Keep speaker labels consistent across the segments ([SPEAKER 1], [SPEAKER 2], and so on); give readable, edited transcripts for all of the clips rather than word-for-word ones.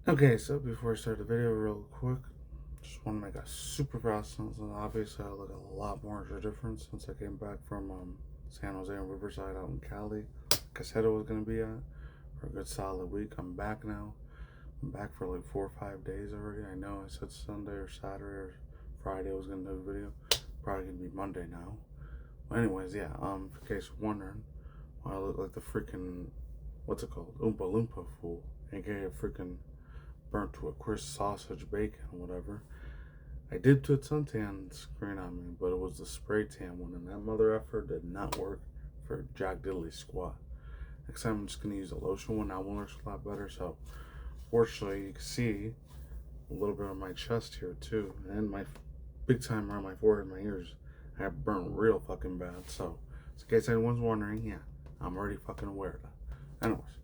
[SPEAKER 1] Okay, so before I start the video, real quick, just want to make a super fast announcement. Obviously, I look a lot more of a difference since I came back from San Jose and Riverside out in Cali. Like I said, I was going to be at for a good solid week. I'm back now. I'm back for like 4 or 5 days already. I know I said Sunday or Saturday or Friday I was going to do a video. Probably going to be Monday now. Well, anyways, yeah, in case you're wondering why I look like the freaking, what's it called? Oompa Loompa fool. AKA a freaking burnt to a crisp sausage, bacon, whatever. I did put suntan screen on me, but it was the spray tan one, and that mother effer did not work for Jack Diddley squat. Next time I'm just gonna use a lotion one. That one works a lot better. So, fortunately, you can see a little bit on my chest here too, and my big time around my forehead, my ears. I have burnt real fucking bad. So, in case anyone's wondering, yeah, I'm already fucking aware of that. Anyways,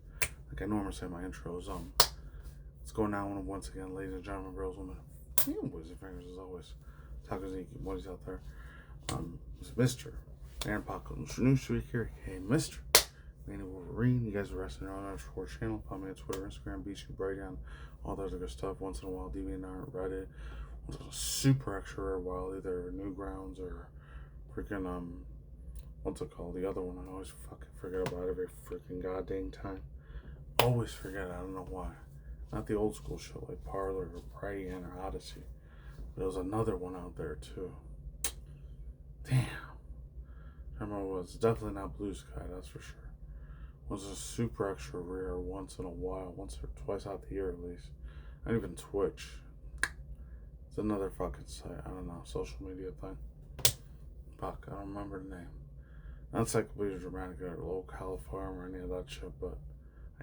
[SPEAKER 1] like I normally say in my intros, what's going on once again, ladies and gentlemen, girls, women, boys and fingers, as always. Takazaki, boys out there. It's Mr. Aaron Paco, new streak here. Hey, Mr. MannyTendoWolverine. You guys are wrestling on our sports channel. Follow me on Twitter, Instagram, BC Breakdown, all that other good stuff. Once in a while, DeviantArt, Reddit. Once in a super extra rare while either Newgrounds or freaking, what's it called? The other one I always fucking forget about every freaking goddamn time. Always forget, I don't know why. Not the old school show like Parlor or Brian or Odyssey. But there was another one out there too. Damn. I remember it was definitely not Blue Sky, that's for sure. It was a super extra rare once in a while, once or twice out the year at least. Not even Twitch. It's another fucking site. I don't know, social media thing. Fuck, I don't remember the name. Not Encyclopedia Dramatica or Local Farm or any of that shit, but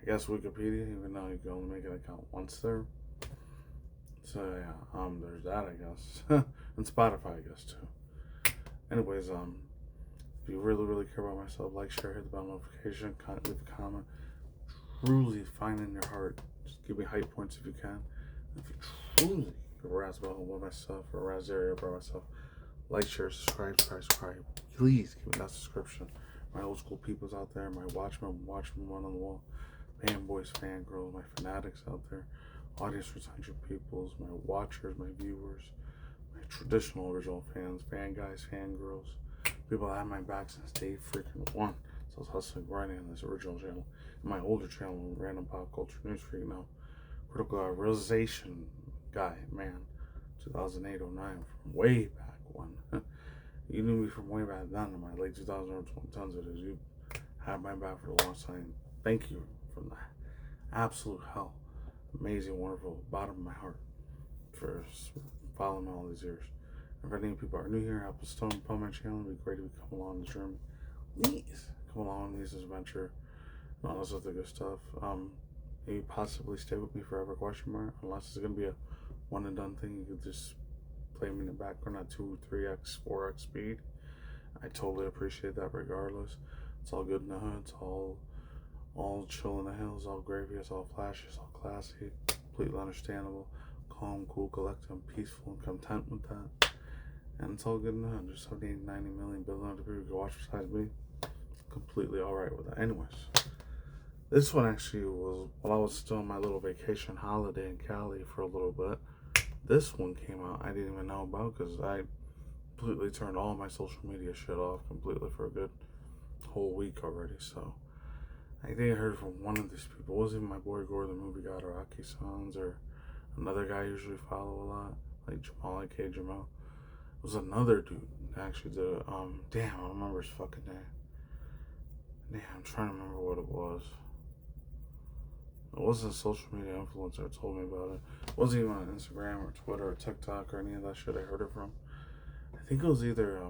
[SPEAKER 1] I guess Wikipedia, even though you can only make an account once there. So yeah, there's that, I guess. And Spotify, I guess, too. Anyways, if you really, really care about myself, like, share, hit the bell notification, leave a comment. Truly find in your heart, just give me hype points if you can. If you truly razz about myself or razz area about myself, like, share, subscribe. Please give me that subscription. My old school peoples out there, my watchmen run on the wall, fanboys, fangirls, my fanatics out there, audience retention peoples, my watchers, my viewers, my traditional original fans, fan guys, fangirls, people that have my back since day freaking one. So I was hustling, grinding on this original channel. And my older channel, Random Pop Culture News Freak now. Critical realization guy, man. 2008, 09, from way back when. You knew me from way back then, in my late 2000s or 2010s. You had my back for a long time. Thank you from the absolute hell. Amazing, wonderful, bottom of my heart for following all these years. If any people are new here, help us stone upon my channel. It'd be great if you come along this journey. Please come along with this adventure and all this other good stuff. Maybe possibly stay with me forever, question mark, unless it's gonna be a one and done thing. You could just play me in the background at 2, 3x, 4x speed. I totally appreciate that regardless. It's all good in the hood. It's all chill in the hills, all gravy, it's all flashy, it's all classy, completely understandable, calm, cool, collected, and peaceful, and content with that. And it's all good in the hood. There's 78, 90 million billion other people who can watch besides me. Completely alright with that. Anyways, this one actually was while I was still on my little vacation holiday in Cali for a little bit. This one came out I didn't even know about because I completely turned all my social media shit off completely for a good whole week already. So I think I heard from one of these people. It wasn't even my boy Gore, the movie god, or Rocky Sons, or another guy I usually follow a lot, like Jamal, aka Jamal. It was another dude that actually did it. Damn, I don't remember his fucking name. Damn, I'm trying to remember what it was. It wasn't a social media influencer that told me about it. It wasn't even on Instagram or Twitter or TikTok or any of that shit I heard it from. I think it was either,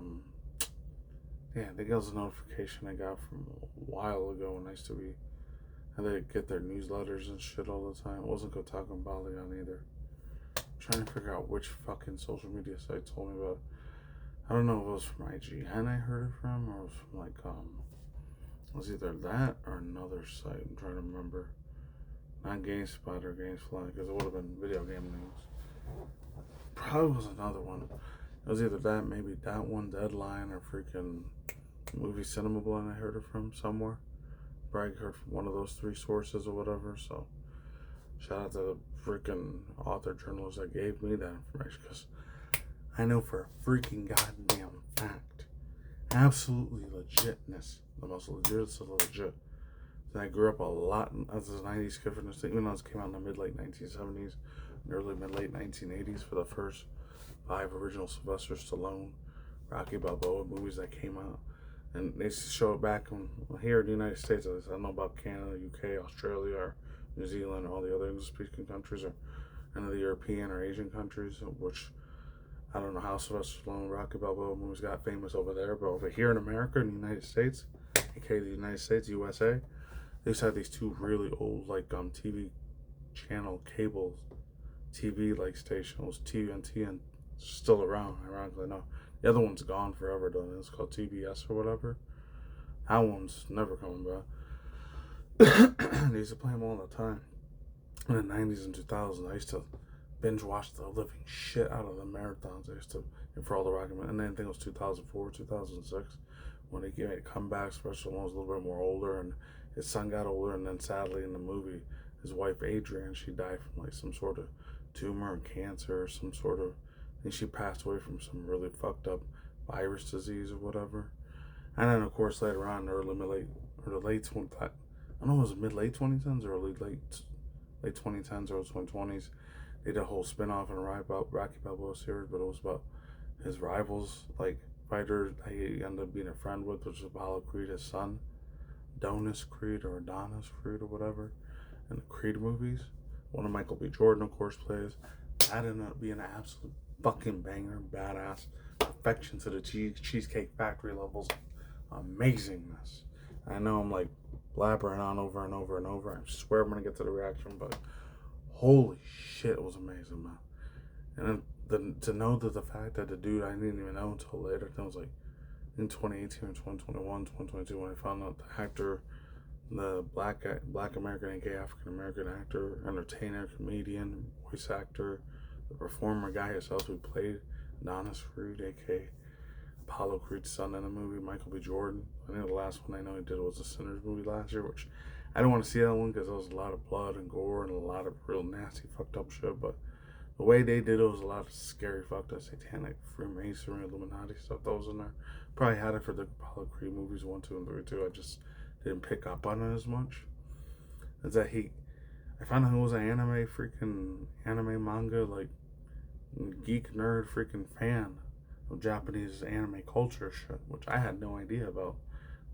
[SPEAKER 1] I think it was a notification I got from a while ago when I used to be, and they get their newsletters and shit all the time. It wasn't Kotaku and Polygon either. I'm trying to figure out which fucking social media site told me about it. I don't know if it was from IGN I heard it from, or it was from like, it was either that or another site. I'm trying to remember. Not GameSpot or GameFly, because it would have been video game news. Probably was another one. It was either that, maybe that one, Deadline, or freaking Movie Cinema Blend I heard it from somewhere. Bragg heard from one of those 3 sources or whatever, so Shout out to the freaking author journalist that gave me that information, because I know for a freaking goddamn fact, absolutely legitness, the most legit of legit. And I grew up a lot as a 90s kid, even though it came out in the mid-late 1970s and early mid-late 1980s for the first 5 original Sylvester Stallone, Rocky Balboa movies that came out. And they show it back here in the United States. I don't know about Canada, UK, Australia, or New Zealand, or all the other English-speaking countries, or any of the European or Asian countries, which I don't know how Sylvester Stallone, Rocky Balboa movies got famous over there, but over here in America, in the United States, aka the United States, USA, they used to have these 2 really old, like, TV channel cables, TV, like, stations, TNT, and still around, ironically enough. The other one's gone forever, though. It's called TBS or whatever. That one's never coming back. They used to play them all the time. In the 90s and 2000s, I used to binge watch the living shit out of the marathons. I used to, for all the Rocky Men. And then I think it was 2004, 2006, when they made a comeback, especially when he was a little bit more older, and his son got older, and then sadly in the movie, his wife Adrienne, she died from like some sort of tumor or cancer or some sort of, I think she passed away from some really fucked up virus disease or whatever. And then of course later on, early mid-late or the late 20, I don't know, it was mid-late 2010s or late 2010s or 2020s. They did a whole spin-off in a Rocky Balboa series, but it was about his rivals, like fighter that he ended up being a friend with, which was Apollo Creed, his son, Adonis Creed or Adonis Creed or whatever, in the Creed movies. One of Michael B. Jordan, of course, plays. That ended up being an absolute fucking banger, badass, perfection to the Cheesecake Factory levels, amazingness. I know I'm like blabbering on over and over and over. I swear I'm gonna get to the reaction, but holy shit, it was amazing, man. And then to know that the fact that the dude I didn't even know until later, I think it was like in 2018 or 2021, 2022, when I found out the actor, the black American and gay African American actor, entertainer, comedian, voice actor, the performer guy himself who played Adonis Creed, aka Apollo Creed's son in the movie, Michael B. Jordan. I think the last one I know he did was the Sinners movie last year, which I don't want to see that one because there was a lot of blood and gore and a lot of real nasty fucked up shit, but the way they did it was a lot of scary fucked up satanic Freemasonry, Illuminati stuff that was in there. Probably had it for the Apollo Creed movies 1, 2, and 3 too. I just didn't pick up on it as much. Is that I found out he was an anime manga, like, geek nerd freaking fan of Japanese anime culture shit, which I had no idea about.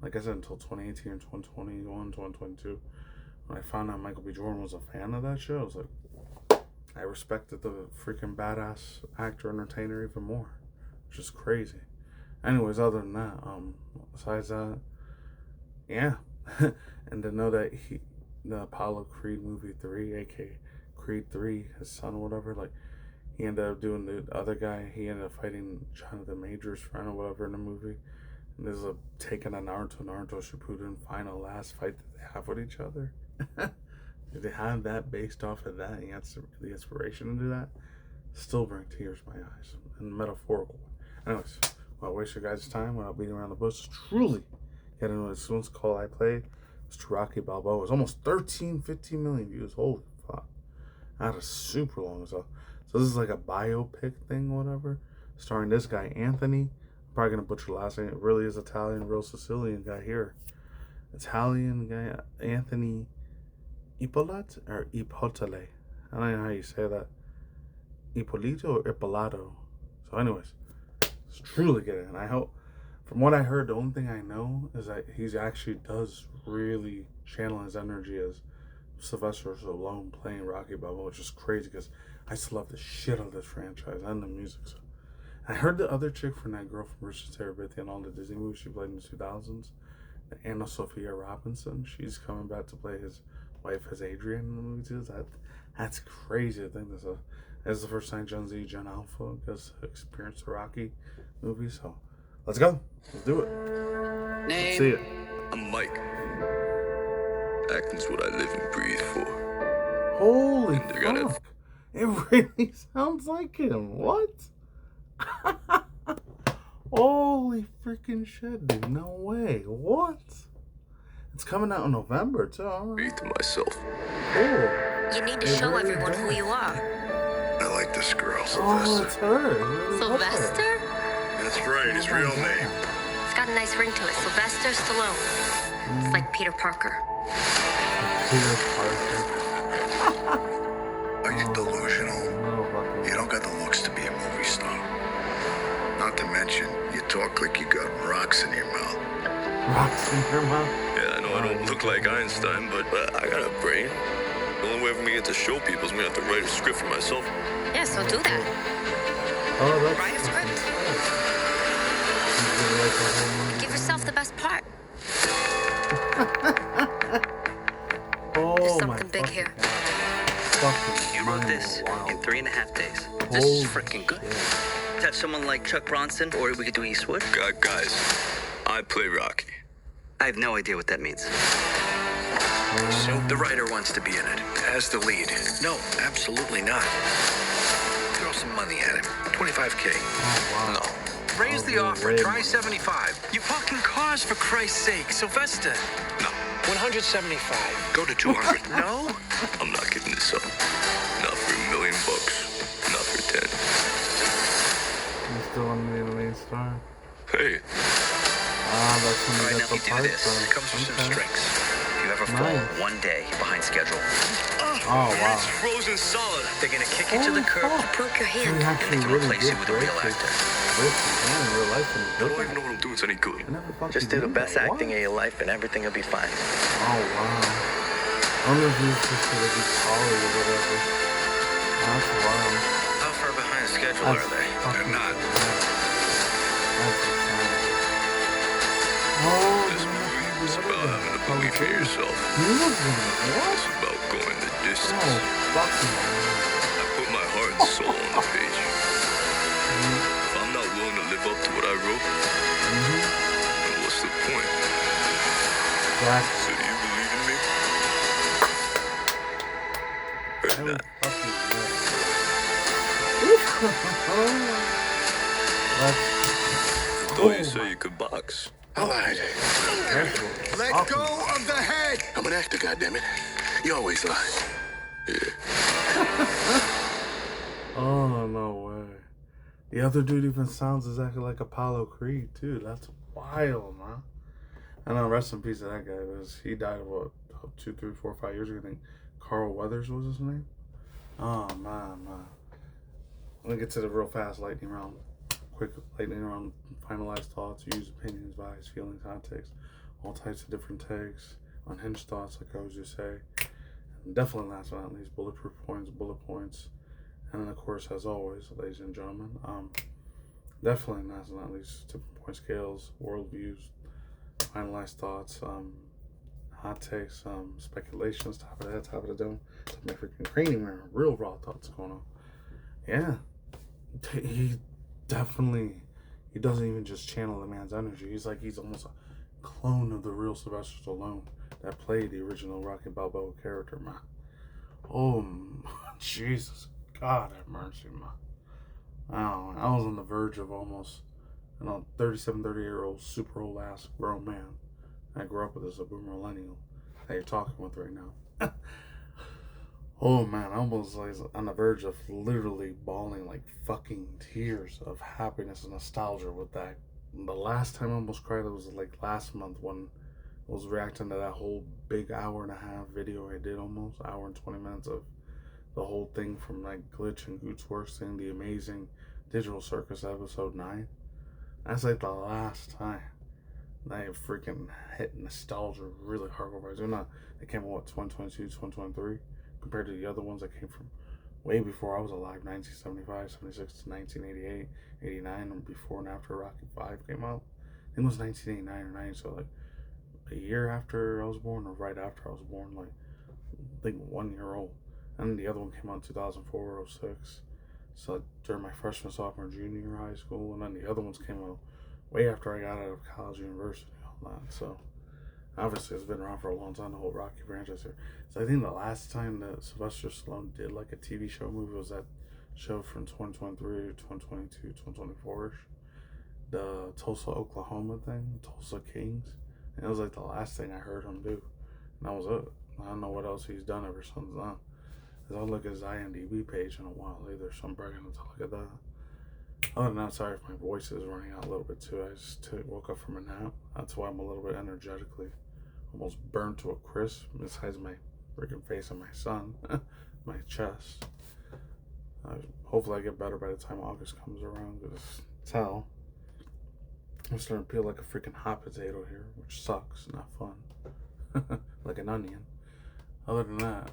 [SPEAKER 1] Like I said, until 2018 or 2021, 2022, when I found out Michael B. Jordan was a fan of that shit, I was like, I respected the freaking badass actor entertainer even more, which is crazy. Anyways, other than that, besides that, yeah. And to know that the Apollo Creed movie 3, aka Creed 3, his son or whatever, like, he ended up doing the other guy, he ended up fighting Jonathan Major's friend or whatever in the movie. And this is taking a Naruto Shippuden final last fight that they have with each other. They have that based off of that, and the inspiration to do that, still bring tears to my eyes, and metaphorical. Anyways, I'll waste your guys' time without beating around the bush. Truly get into this one's call I played. It's Rocky Balboa. It's almost 15 million views. Holy fuck. That is super long as well. So this is like a biopic thing, whatever, starring this guy, Anthony. I'm probably going to butcher the last name. It really is Italian, real Sicilian guy here. Italian guy, Anthony Ippolat or Ipotele. I don't know how you say that. Ippolito or Ippolato. So anyways, it's truly good. And I hope, from what I heard, the only thing I know is that he actually does really channel his energy as Sylvester Stallone playing Rocky Balboa, which is crazy because I still love the shit out of this franchise and the music. So I heard the other chick from that girl from Richard Terabithia and all the Disney movies she played in the 2000s, Anna Sophia Robinson. She's coming back to play his wife as Adrienne in the movie too. That's crazy. I think that's the first time Gen Z, Gen Alpha gets to experience the Rocky movie. So let's go. Let's do it. Let's see it.
[SPEAKER 2] I'm Mike. Acting's what I live and breathe for.
[SPEAKER 1] Holy fuck. It really sounds like him. What? Holy freaking shit, dude. No way. What? It's coming out in November, too. All right.
[SPEAKER 2] Breathe to myself.
[SPEAKER 1] Cool.
[SPEAKER 3] You need to show everyone who you are.
[SPEAKER 2] I like this girl,
[SPEAKER 1] Oh,
[SPEAKER 2] Sylvester.
[SPEAKER 1] it's her.
[SPEAKER 3] Sylvester?
[SPEAKER 2] That's right, his real name.
[SPEAKER 3] It's got a nice ring to it. Sylvester Stallone. It's like Peter Parker.
[SPEAKER 1] Peter Parker.
[SPEAKER 2] Are you delusional?
[SPEAKER 1] No,
[SPEAKER 2] You don't got the looks to be a movie star. Not to mention, you talk like you got rocks in your mouth.
[SPEAKER 1] rocks in your mouth.
[SPEAKER 4] Yeah, I know I don't look like Einstein, but I got a brain. The only way for me to get to show people is me to have to write a script for myself.
[SPEAKER 3] Yeah, so do that.
[SPEAKER 1] Oh, that's
[SPEAKER 3] Write a script. Give yourself the best part.
[SPEAKER 1] Oh,
[SPEAKER 3] There's
[SPEAKER 1] my
[SPEAKER 3] something big here.
[SPEAKER 5] You wrote this in 3.5 days. This is freaking good. Touch someone like Chuck Bronson, or we could do Eastwood.
[SPEAKER 4] Guys, I play Rocky.
[SPEAKER 5] I have no idea what that means.
[SPEAKER 2] So the writer wants to be in it, as the lead. No, absolutely not. Throw some money at him. $25K.
[SPEAKER 1] Oh, wow.
[SPEAKER 2] No. Raise the offer.
[SPEAKER 1] way
[SPEAKER 2] Try
[SPEAKER 1] more.
[SPEAKER 2] 75. You fucking cars, for Christ's sake. Sylvester. No. 175. Go to 200. No?
[SPEAKER 4] I'm not giving this up. Not for $1 million. Not for 10.
[SPEAKER 1] You still want to be the main star?
[SPEAKER 4] Hey,
[SPEAKER 1] That's when
[SPEAKER 5] Right
[SPEAKER 1] you
[SPEAKER 5] now,
[SPEAKER 1] get the
[SPEAKER 5] if you do
[SPEAKER 1] part
[SPEAKER 5] this,
[SPEAKER 1] from.
[SPEAKER 2] It comes with some
[SPEAKER 1] Okay.
[SPEAKER 2] strings.
[SPEAKER 5] You ever fall
[SPEAKER 1] Nice.
[SPEAKER 5] 1 day behind schedule.
[SPEAKER 1] Oh, wow.
[SPEAKER 4] it's frozen solid.
[SPEAKER 5] They're gonna kick you to the curb,
[SPEAKER 3] You broke your
[SPEAKER 1] So you
[SPEAKER 3] hand.
[SPEAKER 1] actually
[SPEAKER 5] can
[SPEAKER 1] really
[SPEAKER 5] replace
[SPEAKER 1] did
[SPEAKER 5] you with a real
[SPEAKER 1] break
[SPEAKER 5] actor.
[SPEAKER 1] break your hand in real life and
[SPEAKER 4] I
[SPEAKER 1] you
[SPEAKER 4] don't
[SPEAKER 1] did
[SPEAKER 4] even know what I'm doing. It's any good.
[SPEAKER 1] that. I never thought
[SPEAKER 5] Just
[SPEAKER 1] you
[SPEAKER 5] do the
[SPEAKER 1] did
[SPEAKER 5] best
[SPEAKER 1] that.
[SPEAKER 5] acting
[SPEAKER 1] What?
[SPEAKER 5] of your life, and everything will be fine.
[SPEAKER 1] Oh, wow. I wonder if he's just gonna be taller or whatever. That's wild.
[SPEAKER 5] How far behind schedule
[SPEAKER 1] That's
[SPEAKER 5] are they?
[SPEAKER 1] fucking
[SPEAKER 2] not.
[SPEAKER 1] That's insane. Oh,
[SPEAKER 4] This movie is about having to believe in yourself.
[SPEAKER 1] You was in it. What?
[SPEAKER 4] It's about going the distance.
[SPEAKER 1] Oh, fucking
[SPEAKER 4] I put my heart and soul on the page. If I'm not willing to live up to what I wrote, then what's the point?
[SPEAKER 1] Exactly.
[SPEAKER 4] So do you believe in me? Or
[SPEAKER 1] That was
[SPEAKER 4] not?
[SPEAKER 1] fucking Let's
[SPEAKER 4] I thought you said you could box.
[SPEAKER 2] I lied.
[SPEAKER 1] careful.
[SPEAKER 2] Let
[SPEAKER 1] Awesome.
[SPEAKER 2] go of the head. I'm an actor, goddammit. You always lie.
[SPEAKER 1] Oh, no way. The other dude even sounds exactly like Apollo Creed, too. That's wild, man. I know, rest in peace to that guy. He died, what, 2, 3, 4, 5 years ago, I think. Carl Weathers was his name. Oh, man. Let me get to the real fast lightning round. Quick lightning round. Finalized thoughts, views, opinions, vibes, feelings, context. All types of different takes. Unhinged thoughts, like I always just say. And definitely last but not least, bullet points. And then, of course, as always, ladies and gentlemen, definitely last but not least, tipping point scales, worldviews, finalized thoughts, hot takes, speculations, top of the head, top of the dome, top of my freaking cranium, man, real raw thoughts going on. Yeah, he definitely, he doesn't even just channel the man's energy. He's almost a clone of the real Sylvester Stallone that played the original Rocky Balboa character, man. Oh, Jesus. God have mercy, man. I was on the verge of almost, 37, 30-year-old super old ass grown man. I grew up with as a boomer millennial that you're talking with right now. Oh man, I almost was on the verge of literally bawling like fucking tears of happiness and nostalgia with that. The last time I almost cried was like last month when I was reacting to that whole big hour and a half video I did, almost hour and 20 minutes of the whole thing from like Glitch and Goots Works in the amazing Digital Circus episode 9. That's like the last time I freaking hit nostalgia really hardcore. They came out, what, 2022, 2023, compared to the other ones that came from way before I was alive, 1975, 76 to 1988, 89, and before and after Rocky 5 came out. I think it was 1989 or 90, so like a year after I was born or right after I was born, like I think 1 year old. And the other one came out in 2004 or 06. So during my freshman, sophomore, junior year high school. And then the other ones came out way after I got out of college, university, all that. So obviously it's been around for a long time, the whole Rocky franchise here. So I think the last time that Sylvester Stallone did like a TV show movie was that show from 2023 to 2022, 2024-ish. The Tulsa, Oklahoma thing, Tulsa Kings. And it was like the last thing I heard him do. And that was it. I don't know what else he's done ever since then. Cause I'll look at his IMDb page in a while either, so I'm bragging to look at that. Other than that, sorry if my voice is running out a little bit too. I just woke up from a nap. That's why I'm a little bit energetically almost burnt to a crisp. Besides my freaking face and my son, my chest. Hopefully I get better by the time August comes around. Cause tell I'm starting to feel like a freaking hot potato here, which sucks, not fun. Like an onion. Other than that,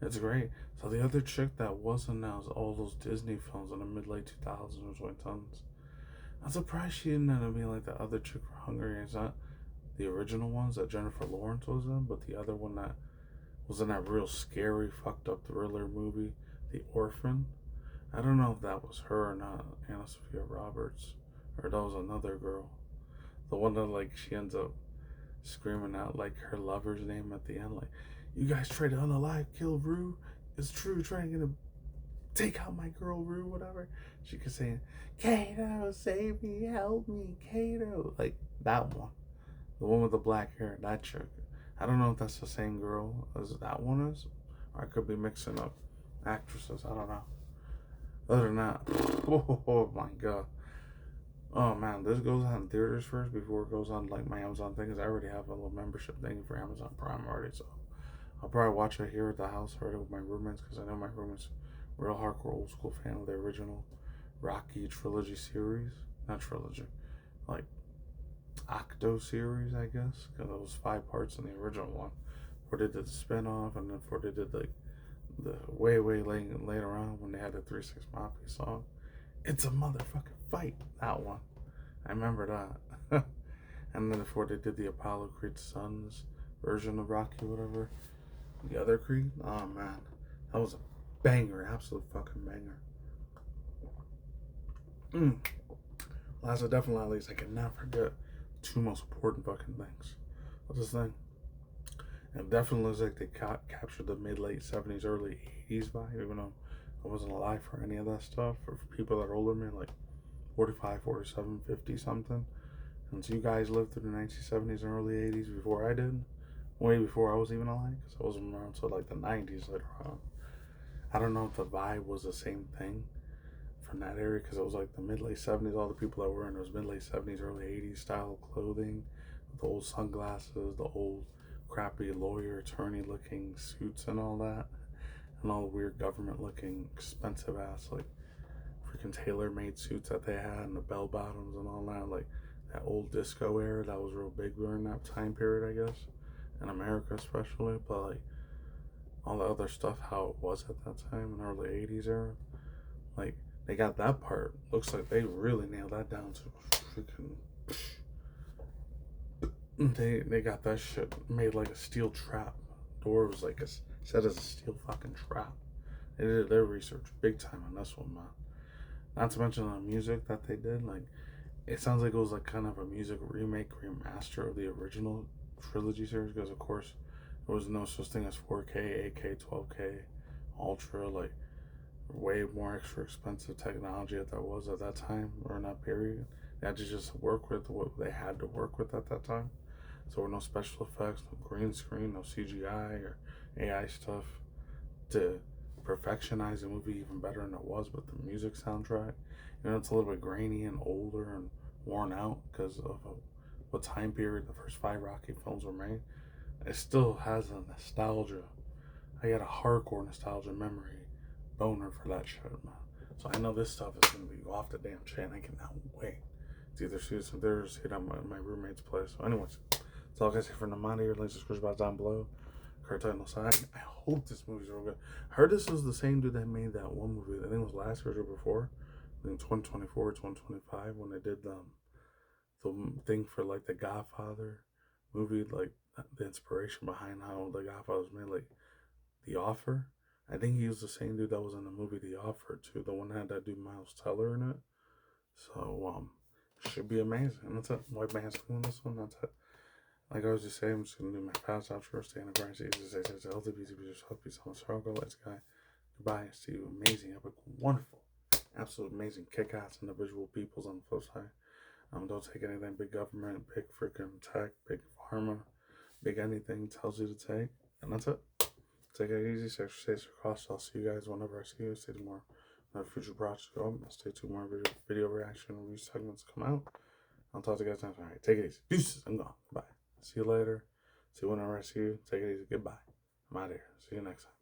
[SPEAKER 1] it's great. So the other chick that wasn't now is all those Disney films in the mid-late 2000s or 2010s. I'm surprised she didn't end up being like the other chick for Hunger Games. Not the original ones that Jennifer Lawrence was in, but the other one that was in that real scary, fucked up thriller movie, The Orphan. I don't know if that was her or not, Anna Sophia Roberts, or that was another girl. The one that like she ends up screaming out like her lover's name at the end, like, "You guys tried to unalive kill Rue. It's true, trying to take out my girl Rue, whatever." She kept saying, "Kato, save me, help me, Kato." Like that one. The one with the black hair, that chick. I don't know if that's the same girl as that one is. Or I could be mixing up actresses. I don't know. Other than that, oh my god. Oh man, this goes on theaters first before it goes on like my Amazon thing, because I already have a little membership thing for Amazon Prime already. So I'll probably watch it here at the house already with my roommates, because I know my roommates real hardcore old school fan of the original Rocky trilogy series. Not trilogy, like Octo series, I guess, because it was 5 parts in the original one. Before they did the spin-off, and then before they did like the way later on when they had the 3-6 Mafia song. It's a motherfucking fight. That one. I remember that. And then before they did the Apollo Creed Sons version of Rocky, whatever. The other Creed. Oh man. That was a banger. Absolute fucking banger. Last but definitely not least, I can never forget 2 most important fucking things. What's this thing? It definitely looks like they captured the mid-late 70s, early 80s vibe, even though I wasn't alive for any of that stuff. For people that are older than me, like 45, 47, 50 something. And so you guys lived through the 1970s and early 80s before I did. Way before I was even alive, because I wasn't around until like the 90s later on. I don't know if the vibe was the same thing from that area, because it was like the mid-late 70s. All the people that were in those mid-late 70s, early 80s style clothing, with the old sunglasses, the old crappy lawyer, attorney looking suits and all that. And all the weird government looking expensive ass like freaking tailor-made suits that they had, and the bell bottoms and all that, like that old disco era that was real big during that time period, I guess, in America especially. But like all the other stuff, how it was at that time in the early 80s era, like they got that part. Looks like they really nailed that down to freaking. They got that shit made like a steel trap. Door was like set as a steel fucking trap. They did their research big time on this one, man. Not to mention the music that they did. Like, it sounds like it was like kind of a music remake, remaster of the original trilogy series. Because of course, there was no such thing as 4K, 8K, 12K, Ultra. Like, way more extra expensive technology that there was at that time or in that period. They had to just work with what they had to work with at that time. So there were no special effects, no green screen, no CGI or AI stuff to perfectionize the movie even better than it was. But the music soundtrack, it's a little bit grainy and older and worn out because of what time period the first 5 Rocky films were made. It still has a nostalgia. I got a hardcore nostalgia memory boner for that shit, man. So I know this stuff is gonna be off the damn chain. I cannot wait to either see some theaters, hit on my roommate's place. So anyways, that's all I gotta say for Namani. Your links description box down below. Cartel side. I hope this movie's real good. I heard this was the same dude that made that one movie. I think it was last year or before. I think 2024 or 2025 when they did the thing for like the Godfather movie, like the inspiration behind how the Godfather was made, like The Offer. I think he was the same dude that was in the movie The Offer too. The one that had that dude Miles Teller in it. So should be amazing. And that's it. White man's doing this one. That's it. Like I was just saying, I'm just gonna do my pass out first. Stay in the grind. Say healthy, busy, be yourself, be someone struggle. Let's go. Goodbye. See you. Amazing, epic, wonderful, absolute amazing, kick-ass individual peoples on the flip side. Don't take anything big government, big freaking tech, big pharma, big anything tells you to take. And that's it. Take it easy. Stay across. I'll see you guys whenever I see you. Stay tuned more. Another future projects go up. Stay tuned more video reaction review segments come out. I'll talk to you guys next time. All right, take it easy. Deuces. I'm gone. Bye. See you later. See you whenever I see you. Take it easy. Goodbye. I'm out of here. See you next time.